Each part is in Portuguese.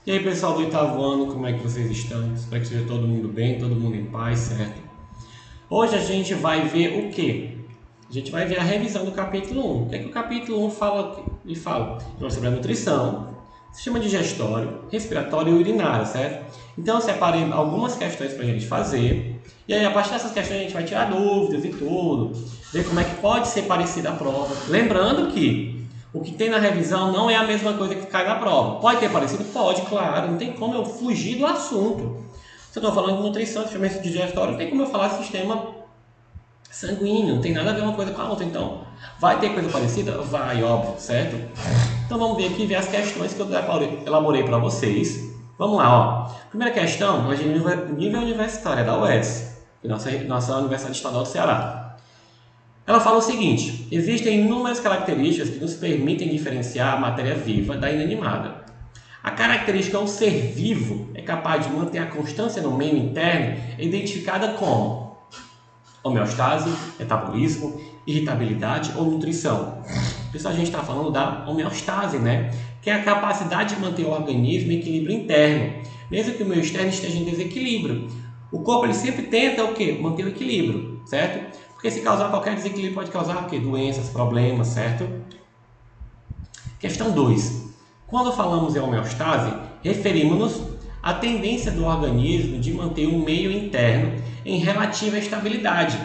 E aí, pessoal do oitavo ano, como é que vocês estão? Espero que esteja todo mundo bem, todo mundo em paz, certo? Hoje a gente vai ver o quê? A gente vai ver a revisão do capítulo 1. O que é que o capítulo 1 fala? Ele fala sobre a nutrição, sistema digestório, respiratório e urinário, certo? Então eu separei algumas questões para a gente fazer. E aí, a partir dessas questões, a gente vai tirar dúvidas e tudo, ver como é que pode ser parecida a prova. Lembrando que o que tem na revisão não é a mesma coisa que cai na prova. Pode ter parecido? Pode, claro. Não tem como eu fugir do assunto. Se eu estou falando de nutrição, sistema digestório, não tem como eu falar de sistema sanguíneo. Não tem nada a ver uma coisa com a outra. Então, vai ter coisa parecida? Vai, óbvio, certo? Então, vamos ver aqui, ver as questões que eu elaborei para vocês. Vamos lá, ó. Primeira questão é de nível universitário, é da UES, nossa Universidade Estadual do Ceará. Ela fala o seguinte: existem inúmeras características que nos permitem diferenciar a matéria viva da inanimada. A característica ao ser vivo é capaz de manter a constância no meio interno, identificada como homeostase, metabolismo, irritabilidade ou nutrição. Isso a gente está falando da homeostase, né? Que é a capacidade de manter o organismo em equilíbrio interno, mesmo que o meio externo esteja em desequilíbrio. O corpo ele sempre tenta o quê? Manter o equilíbrio, certo? Porque se causar qualquer desequilíbrio pode causar o quê? Doenças, problemas, certo? Questão 2. Quando falamos em homeostase, referimos-nos à tendência do organismo de manter o meio interno em relativa estabilidade.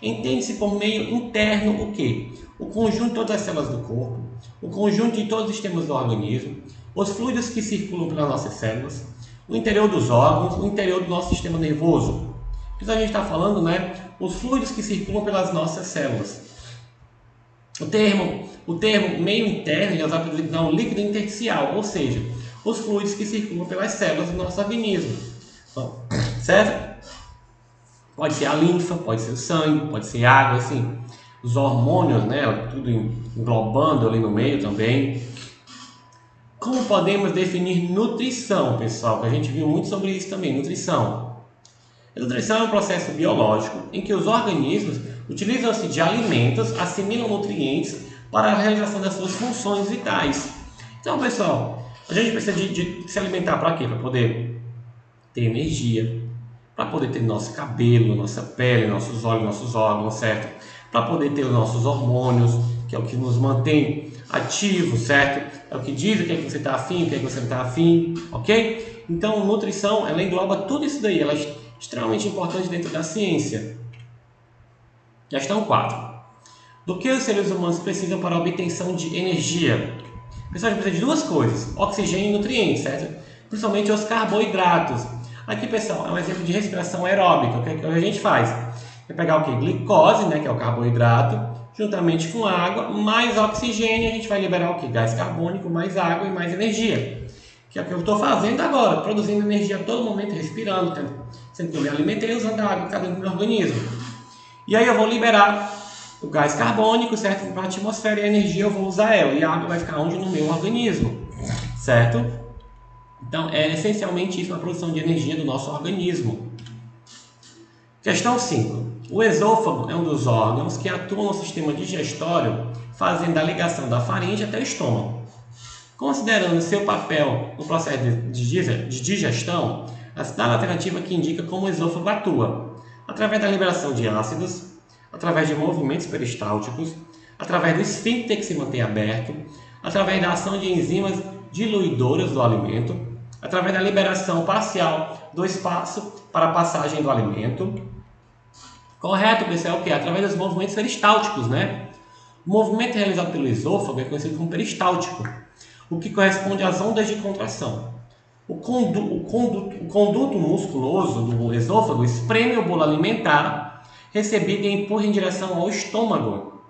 Entende-se por meio interno o quê? O conjunto de todas as células do corpo, o conjunto de todos os sistemas do organismo, os fluidos que circulam pelas nossas células, o interior dos órgãos, o interior do nosso sistema nervoso. Isso a gente está falando, né? Os fluidos que circulam pelas nossas células. O termo meio interno ele é usado para designar um líquido intersticial, ou seja, os fluidos que circulam pelas células do nosso organismo. Bom, certo? Pode ser a linfa, pode ser o sangue, pode ser água, assim, os hormônios, né? Tudo englobando ali no meio também. Como podemos definir nutrição, pessoal? Que a gente viu muito sobre isso também, nutrição. A nutrição é um processo biológico em que os organismos utilizam-se de alimentos, assimilam nutrientes para a realização das suas funções vitais. Então, pessoal, a gente precisa de se alimentar para quê? Para poder ter energia, para poder ter nosso cabelo, nossa pele, nossos olhos, nossos órgãos, certo? Para poder ter os nossos hormônios, que é o que nos mantém ativos, certo? É o que diz o que é que você está afim, o que é que você não está afim, ok? Então, nutrição, ela engloba tudo isso daí, ela é extremamente importante dentro da ciência. Questão 4. Do que os seres humanos precisam para a obtenção de energia? Pessoal, a gente precisa de duas coisas, oxigênio e nutrientes, certo? Principalmente os carboidratos. Aqui, pessoal, é um exemplo de respiração aeróbica. O que a gente faz? Vai pegar o que? Glicose, né, que é o carboidrato, juntamente com água, mais oxigênio, a gente vai liberar o que? Gás carbônico, mais água e mais energia. Que é o que eu estou fazendo agora, produzindo energia a todo momento, respirando, sendo que eu me alimentei usando a água que está dentro do meu organismo. E aí eu vou liberar o gás carbônico, certo? Para a atmosfera e a energia eu vou usar ela. E a água vai ficar onde? No meu organismo, certo? Então é essencialmente isso na produção de energia do nosso organismo. Questão 5. O esôfago é um dos órgãos que atuam no sistema digestório, fazendo a ligação da faringe até o estômago. Considerando seu papel no processo de digestão, dá a alternativa que indica como o esôfago atua, através da liberação de ácidos, através de movimentos peristálticos, através do esfíncter que se mantém aberto, através da ação de enzimas diluidoras do alimento, através da liberação parcial do espaço para a passagem do alimento. Correto, pessoal, é o que? Através dos movimentos peristálticos, né? O movimento realizado pelo esôfago é conhecido como peristáltico, o que corresponde às ondas de contração. O conduto musculoso do esôfago espreme o bolo alimentar recebido e empurra em direção ao estômago.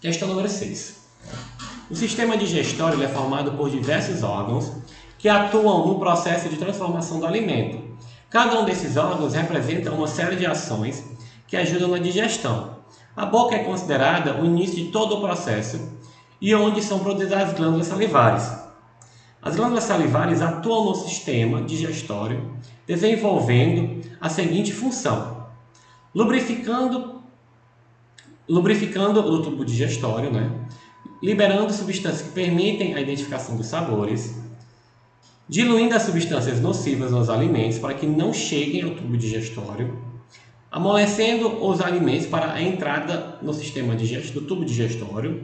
Questão número 6. O sistema digestório é formado por diversos órgãos que atuam no processo de transformação do alimento. Cada um desses órgãos representa uma série de ações que ajudam na digestão. A boca é considerada o início de todo o processo e onde são produzidas as glândulas salivares. As glândulas salivares atuam no sistema digestório, desenvolvendo a seguinte função: lubrificando o tubo digestório, né? Liberando substâncias que permitem a identificação dos sabores, diluindo as substâncias nocivas nos alimentos para que não cheguem ao tubo digestório, amolecendo os alimentos para a entrada no sistema do tubo digestório,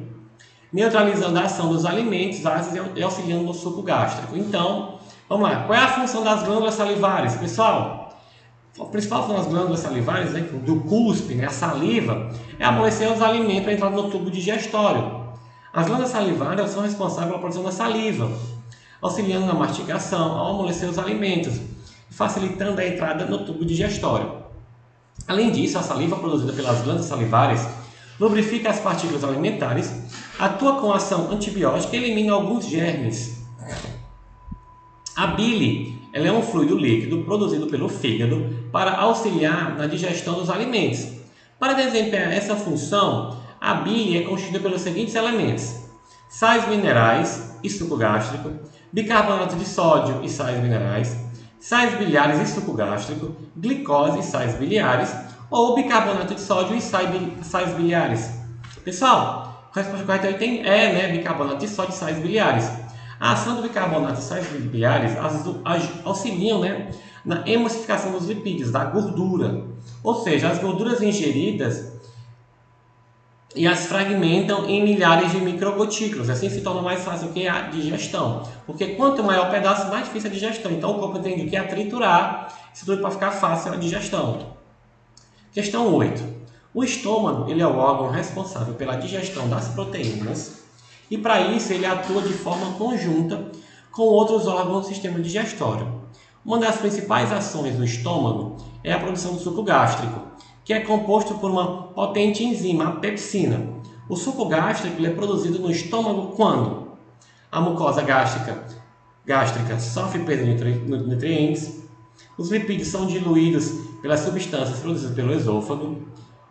neutralizando a ação dos alimentos ácidos e auxiliando no suco gástrico. Então, vamos lá. Qual é a função das glândulas salivares, pessoal? A principal função das glândulas salivares, né, do cuspe, né, a saliva, é amolecer os alimentos para entrar no tubo digestório. As glândulas salivares são responsáveis pela produção da saliva, auxiliando na mastigação, ao amolecer os alimentos, facilitando a entrada no tubo digestório. Além disso, a saliva produzida pelas glândulas salivares lubrifica as partículas alimentares, atua com ação antibiótica e elimina alguns germes. A bile ela é um fluido líquido produzido pelo fígado para auxiliar na digestão dos alimentos. Para desempenhar essa função, a bile é constituída pelos seguintes elementos: sais minerais e suco gástrico, bicarbonato de sódio e sais minerais, sais biliares e suco gástrico, glicose e sais biliares, ou bicarbonato de sódio e sais biliares. Pessoal, a resposta correta tem bicarbonato de sódio e sais biliares. A ação do bicarbonato e sais biliares auxiliam, na emulsificação dos lipídios, da gordura. Ou seja, as gorduras ingeridas e as fragmentam em milhares de microgotículas. Assim se torna mais fácil a digestão. Porque quanto maior o pedaço, mais difícil a digestão. Então o corpo tem que triturar isso tudo para ficar fácil a digestão. Questão 8. O estômago ele é o órgão responsável pela digestão das proteínas e para isso ele atua de forma conjunta com outros órgãos do sistema digestório. Uma das principais ações do estômago é a produção do suco gástrico, que é composto por uma potente enzima, a pepsina. O suco gástrico ele é produzido no estômago quando a mucosa gástrica sofre perda de nutrientes, os lipídios são diluídos pelas substâncias produzidas pelo esôfago,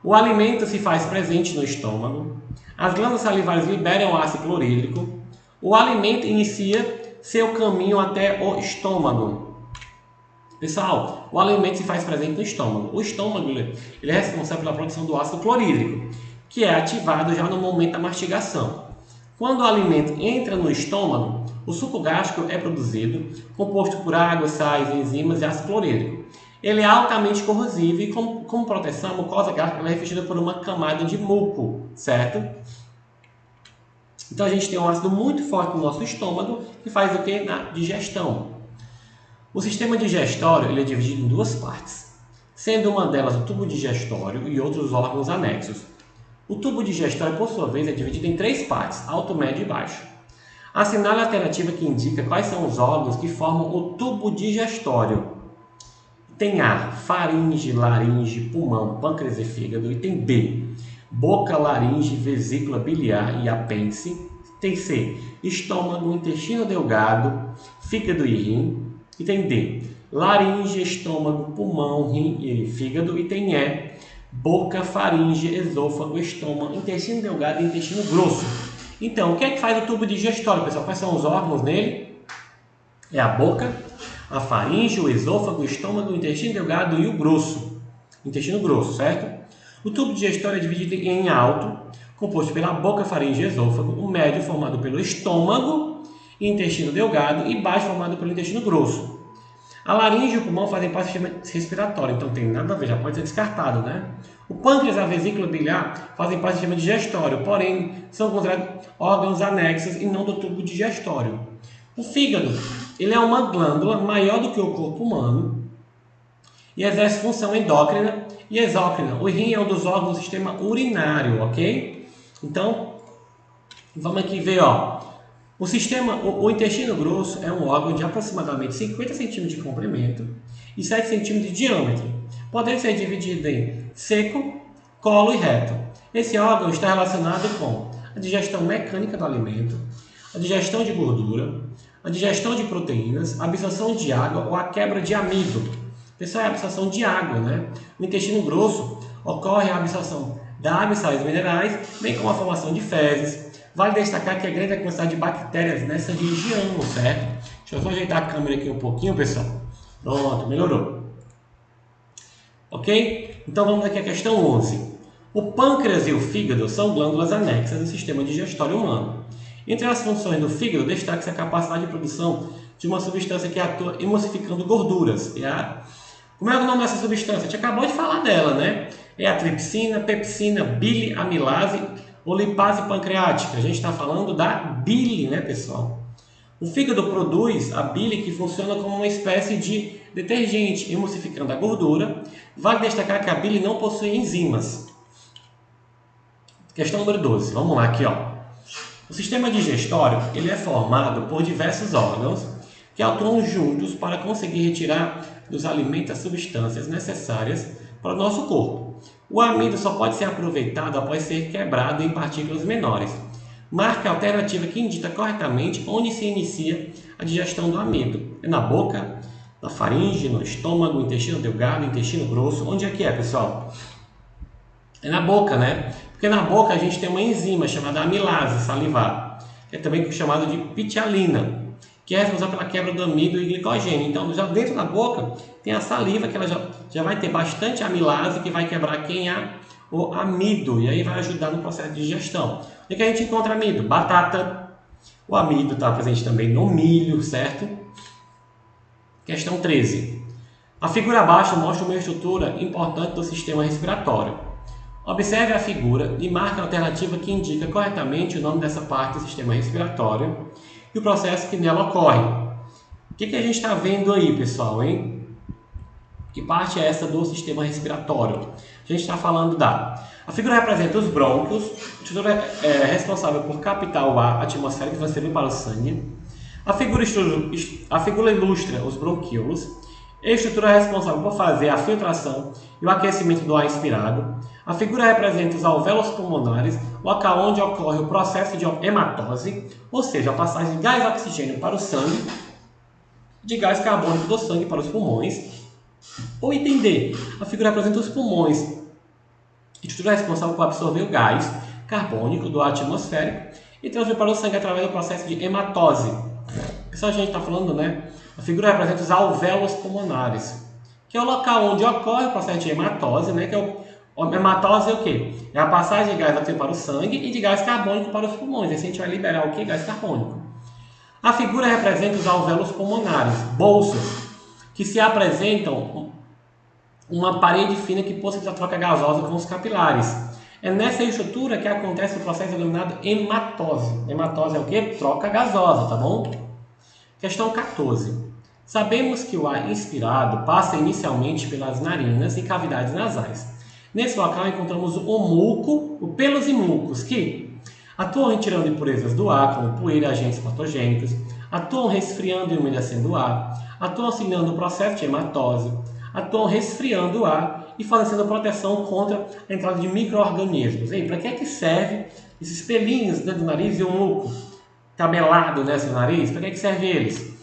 o alimento se faz presente no estômago, as glândulas salivares liberam ácido clorídrico, o alimento inicia seu caminho até o estômago. Pessoal, o alimento se faz presente no estômago. O estômago ele é responsável pela produção do ácido clorídrico, que é ativado já no momento da mastigação. Quando o alimento entra no estômago, o suco gástrico é produzido, composto por água, sais, enzimas e ácido clorídrico. Ele é altamente corrosivo e, como proteção, a mucosa gástrica é revestida por uma camada de muco, certo? Então a gente tem um ácido muito forte no nosso estômago que faz o que? Na digestão. O sistema digestório ele é dividido em duas partes, sendo uma delas o tubo digestório e outros órgãos anexos. O tubo digestório, por sua vez, é dividido em três partes, alto, médio e baixo. Assinale a alternativa que indica quais são os órgãos que formam o tubo digestório. Tem A, faringe, laringe, pulmão, pâncreas e fígado. E tem B, boca, laringe, vesícula biliar e apêndice. Tem C, estômago, intestino delgado, fígado e rim. E tem D, laringe, estômago, pulmão, rim e fígado. E tem E, boca, faringe, esôfago, estômago, intestino delgado e intestino grosso. Então, o que é que faz o tubo digestório, pessoal? Quais são os órgãos nele? É a boca, a faringe, o esôfago, o estômago, o intestino delgado e o grosso. Intestino grosso, certo? O tubo digestório é dividido em alto, composto pela boca, faringe e esôfago, o médio formado pelo estômago e intestino delgado e baixo formado pelo intestino grosso. A laringe e o pulmão fazem parte do sistema respiratório, então tem nada a ver, já pode ser descartado, né? O pâncreas e a vesícula biliar fazem parte do sistema digestório, porém são considerados órgãos anexos e não do tubo digestório. O fígado, ele é uma glândula maior do que o corpo humano e exerce função endócrina e exócrina. O rim é um dos órgãos do sistema urinário, ok? Então, vamos aqui ver, ó. O intestino grosso é um órgão de aproximadamente 50 cm de comprimento e 7 cm de diâmetro, podendo ser dividido em seco, colo e reto. Esse órgão está relacionado com a digestão mecânica do alimento, a digestão de gordura, a digestão de proteínas, a absorção de água ou a quebra de amido. Pessoal, é a absorção de água, né? No intestino grosso ocorre a absorção da água e sais minerais, bem como a formação de fezes. Vale destacar que é grande a quantidade de bactérias nessa região, certo? Deixa eu só ajeitar a câmera aqui um pouquinho, pessoal. Pronto, melhorou. Ok? Então vamos aqui à questão 11. O pâncreas e o fígado são glândulas anexas do sistema digestório humano. Entre as funções do fígado, destaca-se a capacidade de produção de uma substância que atua emulsificando gorduras. Como é o nome dessa substância? A gente acabou de falar dela, né? É a tripsina, pepsina, bile, amilase ou lipase pancreática. A gente está falando da bile, né, pessoal? O fígado produz a bile, que funciona como uma espécie de detergente, emulsificando a gordura. Vale destacar que a bile não possui enzimas. Questão número 12. Vamos lá aqui, ó. O sistema digestório ele é formado por diversos órgãos que atuam juntos para conseguir retirar dos alimentos as substâncias necessárias para o nosso corpo. O amido só pode ser aproveitado após ser quebrado em partículas menores. Marque a alternativa que indica corretamente onde se inicia a digestão do amido. É na boca, na faringe, no estômago, intestino delgado, intestino grosso. Onde é que é, pessoal? É na boca, né? Porque na boca a gente tem uma enzima chamada amilase salivar, que é também chamada de pitialina, que é responsável pela quebra do amido e glicogênio. Então, já dentro da boca tem a saliva, que ela já vai ter bastante amilase, que vai quebrar quem é o amido, e aí vai ajudar no processo de digestão. Onde é que a gente encontra amido? Batata. O amido está presente também no milho, certo? Questão 13. A figura abaixo mostra uma estrutura importante do sistema respiratório. Observe a figura e marque a alternativa que indica corretamente o nome dessa parte do sistema respiratório e o processo que nela ocorre. O que a gente está vendo aí, pessoal, hein? Que parte é essa do sistema respiratório? A gente está falando A figura representa os brônquios, a estrutura é responsável por captar o ar atmosférico e transferir para o sangue. A figura ilustra os bronquíolos. A estrutura é responsável por fazer a filtração e o aquecimento do ar inspirado. A figura representa os alvéolos pulmonares, local onde ocorre o processo de hematose, ou seja, a passagem de gás oxigênio para o sangue, de gás carbônico do sangue para os pulmões. Ou item D, a figura representa os pulmões. A estrutura é responsável por absorver o gás carbônico do ar atmosférico e transferir para o sangue através do processo de hematose. Isso a gente está falando, né? A figura representa os alvéolos pulmonares, que é o local onde ocorre o processo de hematose, né? Que é a hematose é o quê? É a passagem de gás oxigênio para o sangue e de gás carbônico para os pulmões. Assim a gente vai liberar o quê? Gás carbônico. A figura representa os alvéolos pulmonares, bolsas, que se apresentam uma parede fina que possibilita a troca gasosa com os capilares. É nessa estrutura que acontece o processo denominado hematose. Hematose é o quê? Troca gasosa, tá bom? Questão 14. Sabemos que o ar inspirado passa inicialmente pelas narinas e cavidades nasais. Nesse local encontramos o muco, pelos e mucos, que atuam retirando impurezas do ar, como poeira e agentes patogênicos, atuam resfriando e umedecendo o ar, atuam auxiliando o processo de hematose, atuam resfriando o ar e fornecendo proteção contra a entrada de micro-organismos. Para que é que serve esses pelinhos dentro do nariz e o muco tabelado nesse nariz? Para que é que serve eles?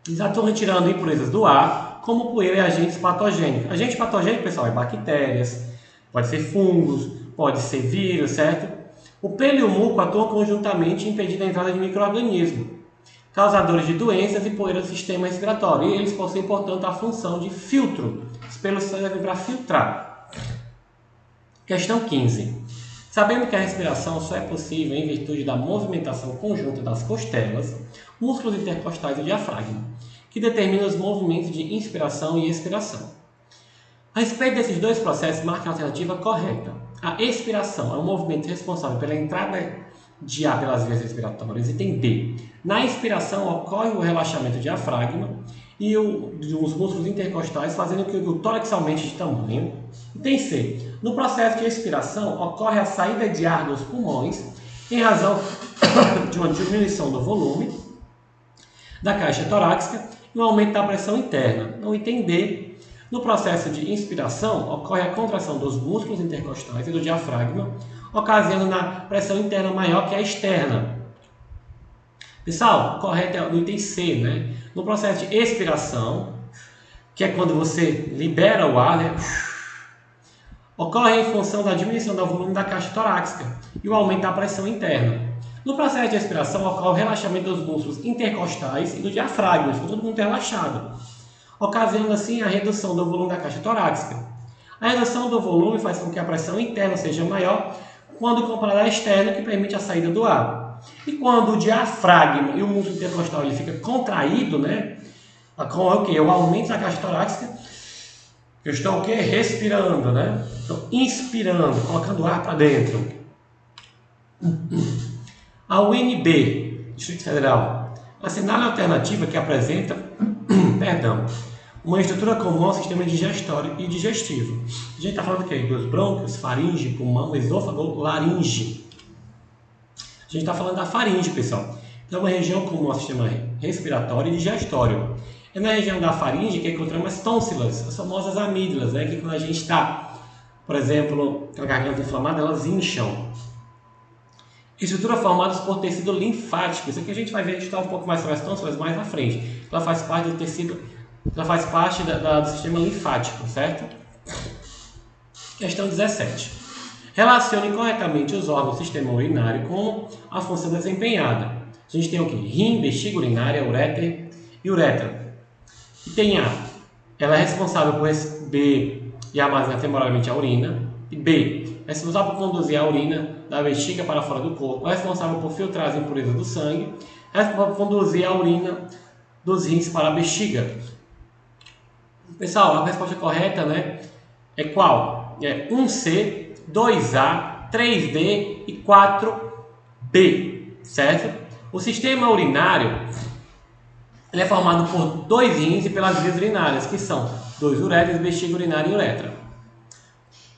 Eles atuam retirando impurezas do ar, como poeira e agentes patogênicos. Agente patogênico, pessoal, é bactérias, pode ser fungos, pode ser vírus, certo? O pelo e o muco atuam conjuntamente impedindo a entrada de micro-organismos, causadores de doenças e poeira do sistema respiratório. E eles possuem, portanto, a função de filtro. Os pelos servem para filtrar. Questão 15. Sabendo que a respiração só é possível em virtude da movimentação conjunta das costelas, músculos intercostais e diafragma, que determina os movimentos de inspiração e expiração. A respeito desses dois processos, marque a alternativa correta. A expiração é um movimento responsável pela entrada de ar pelas vias respiratórias. Item D. Na expiração ocorre o relaxamento do diafragma e dos músculos intercostais, fazendo com que o tórax aumente de tamanho. Item C. No processo de expiração ocorre a saída de ar dos pulmões em razão de uma diminuição do volume da caixa torácica e um aumento da pressão interna. No item D. No processo de inspiração ocorre a contração dos músculos intercostais e do diafragma, ocasionando na pressão interna maior que a externa. Pessoal, o correto é no item C, né? No processo de expiração, que é quando você libera o ar, né? Ocorre em função da diminuição do volume da caixa torácica e o aumento da pressão interna. No processo de expiração ocorre o relaxamento dos músculos intercostais e do diafragma, fica todo mundo relaxado, ocasionando assim a redução do volume da caixa torácica. A redução do volume faz com que a pressão interna seja maior quando comparada à externa, que permite a saída do ar. E quando o diafragma e o músculo intercostal ele fica contraído, né? Com o quê? O aumento da caixa torácica. Eu estou o quê? Respirando, né? Estou inspirando, colocando ar para dentro. A UNB, Distrito Federal, assinala a alternativa que apresenta, perdão, uma estrutura comum ao sistema digestório e digestivo. A gente está falando do quê? Dos brônquios, faringe, pulmão, esôfago, laringe. A gente está falando da faringe, pessoal. É uma região comum ao sistema respiratório e digestório. É na região da faringe que encontramos as tônsilas, as famosas amígdalas, né? Que quando a gente está, por exemplo, com a garganta inflamada, elas incham. Estrutura formada por tecido linfático. Isso aqui a gente vai ver, estudar um pouco mais sobre as tônsilas mais à frente. Ela faz parte do tecido, ela faz parte do sistema linfático, certo? Questão 17. Relacione corretamente os órgãos do sistema urinário com a função desempenhada. A gente tem o que? Rim, bexiga urinária, uréter e uretra. E tem A. Ela é responsável por receber e armazenar temporariamente a urina. E B. Responsável por conduzir a urina da bexiga para fora do corpo. É responsável por filtrar as impurezas do sangue. É responsável por conduzir a urina dos rins para a bexiga. Pessoal, a resposta correta, né, é qual? É 1C, 2A, 3D e 4B, certo? O sistema urinário ele é formado por 2 rins e pelas vias urinárias, que são 2 uréteres, bexiga urinária e uretra.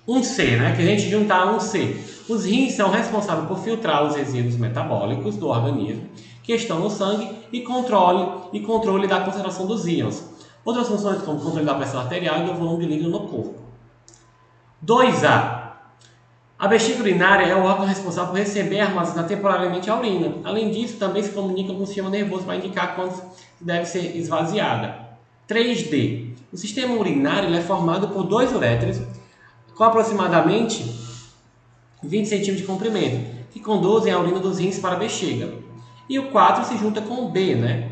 1C, né, que a gente juntar 1C. Os rins são responsáveis por filtrar os resíduos metabólicos do organismo que estão no sangue e controle da concentração dos íons. Outras funções como controle da pressão arterial e do volume de líquido no corpo. 2A. A bexiga urinária é o órgão responsável por receber e armazenar temporariamente a urina. Além disso, também se comunica com o sistema nervoso para indicar quando deve ser esvaziada. 3D. O sistema urinário é formado por 2 uréteres com aproximadamente 20 cm de comprimento, que conduzem a urina dos rins para a bexiga. E o 4 se junta com o B, né?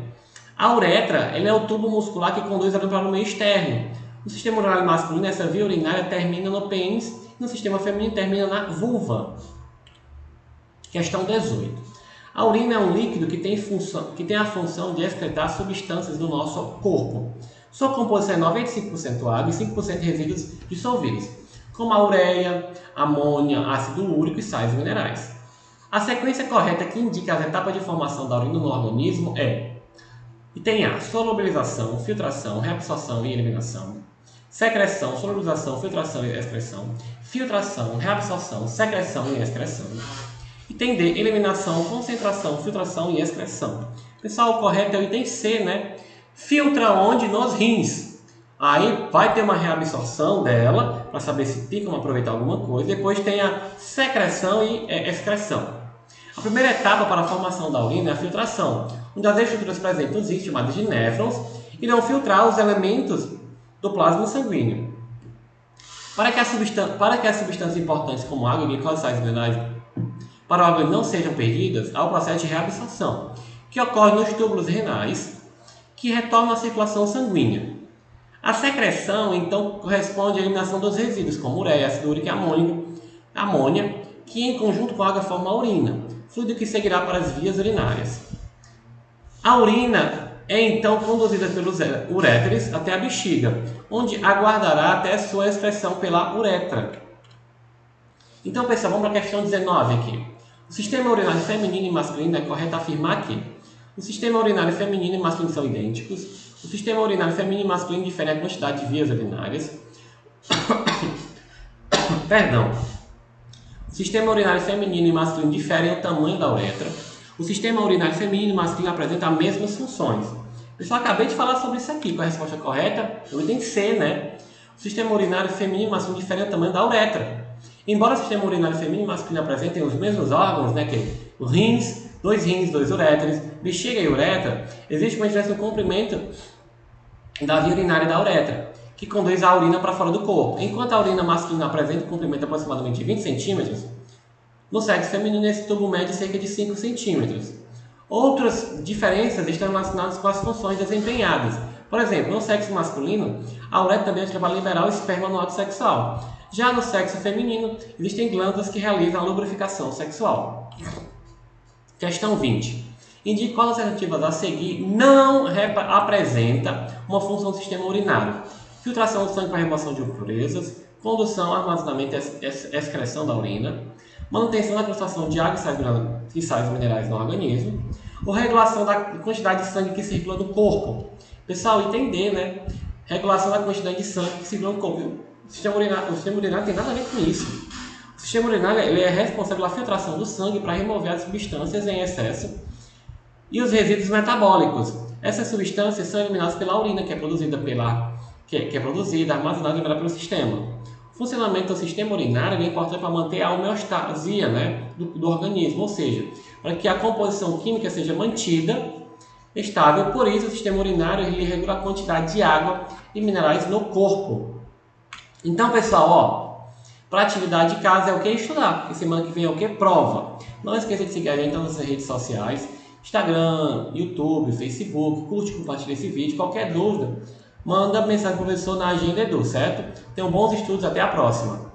A uretra ela é o tubo muscular que conduz a urina para o meio externo. No sistema urinário masculino, essa via urinária termina no pênis e no sistema feminino termina na vulva. Questão 18. A urina é um líquido que tem a função de excretar substâncias do nosso corpo. Sua composição é 95% água e 5% resíduos dissolvíveis, como a ureia, amônia, ácido úrico e sais minerais. A sequência correta que indica as etapas de formação da urina no organismo é: e tem A, solubilização, filtração, reabsorção e eliminação. Secreção, solubilização, filtração e excreção. Filtração, reabsorção, secreção e excreção. E tem D, eliminação, concentração, filtração e excreção. Pessoal, o correto é o item C, né? Filtra onde? Nos rins. Aí vai ter uma reabsorção dela, para saber se tem como aproveitar alguma coisa. Depois tem a secreção e excreção. A primeira etapa para a formação da urina é a filtração, onde as estruturas presentes nos rins, chamadas de néfrons, irão filtrar os elementos do plasma sanguíneo. Para que as substâncias importantes como água, glicose e sais minerais para o organismo não sejam perdidas, há o processo de reabsorção, que ocorre nos túbulos renais, que retornam à circulação sanguínea. A secreção, então, corresponde à eliminação dos resíduos, como ureia, ácido úrico e amônia, que em conjunto com a água formam a urina, fluido que seguirá para as vias urinárias. A urina é então conduzida pelos uréteres até a bexiga, onde aguardará até sua excreção pela uretra. Então, pessoal, vamos para a questão 19 aqui. O sistema urinário feminino e masculino é correto afirmar que o sistema urinário feminino e masculino são idênticos. O sistema urinário feminino e masculino difere a quantidade de vias urinárias. Perdão. O sistema urinário feminino e masculino diferem o tamanho da uretra. O sistema urinário feminino e masculino apresenta as mesmas funções. Pessoal, acabei de falar sobre isso aqui. Com a resposta correta, eu tenho que ser, né? O sistema urinário feminino e masculino diferem o tamanho da uretra. Embora o sistema urinário feminino e masculino apresentem os mesmos órgãos, né? Que os rins, 2 uréteres, bexiga e uretra, existe uma diferença no comprimento da via urinária da uretra, que conduz a urina para fora do corpo. Enquanto a urina masculina apresenta um comprimento de aproximadamente 20 cm, no sexo feminino esse tubo mede cerca de 5 cm. Outras diferenças estão relacionadas com as funções desempenhadas. Por exemplo, no sexo masculino, a uretra também ajuda a liberar o esperma no ato sexual. Já no sexo feminino, existem glândulas que realizam a lubrificação sexual. Questão 20. Indique qual das alternativas a seguir não apresenta uma função do sistema urinário. Filtração do sangue para remoção de impurezas, condução, armazenamento e excreção da urina, manutenção da concentração de água e sais minerais no organismo, ou regulação da quantidade de sangue que circula no corpo. Pessoal, entender, né? Regulação da quantidade de sangue que circula no corpo. O sistema urinário não tem nada a ver com isso. O sistema urinário ele é responsável pela filtração do sangue para remover as substâncias em excesso e os resíduos metabólicos. Essas substâncias são eliminadas pela urina, que é produzida, armazenada e liberada pelo sistema. O funcionamento do sistema urinário é importante para manter a homeostasia, né, do organismo, ou seja, para que a composição química seja mantida estável. Por isso, o sistema urinário ele regula a quantidade de água e minerais no corpo. Então, pessoal, para atividade de casa é o que estudar, porque semana que vem é o que? Prova. Não esqueça de seguir a gente nas nossas redes sociais, Instagram, YouTube, Facebook, curte, compartilha esse vídeo. Qualquer dúvida, manda mensagem para o professor na Agenda Edu, certo? Tenham bons estudos, até a próxima!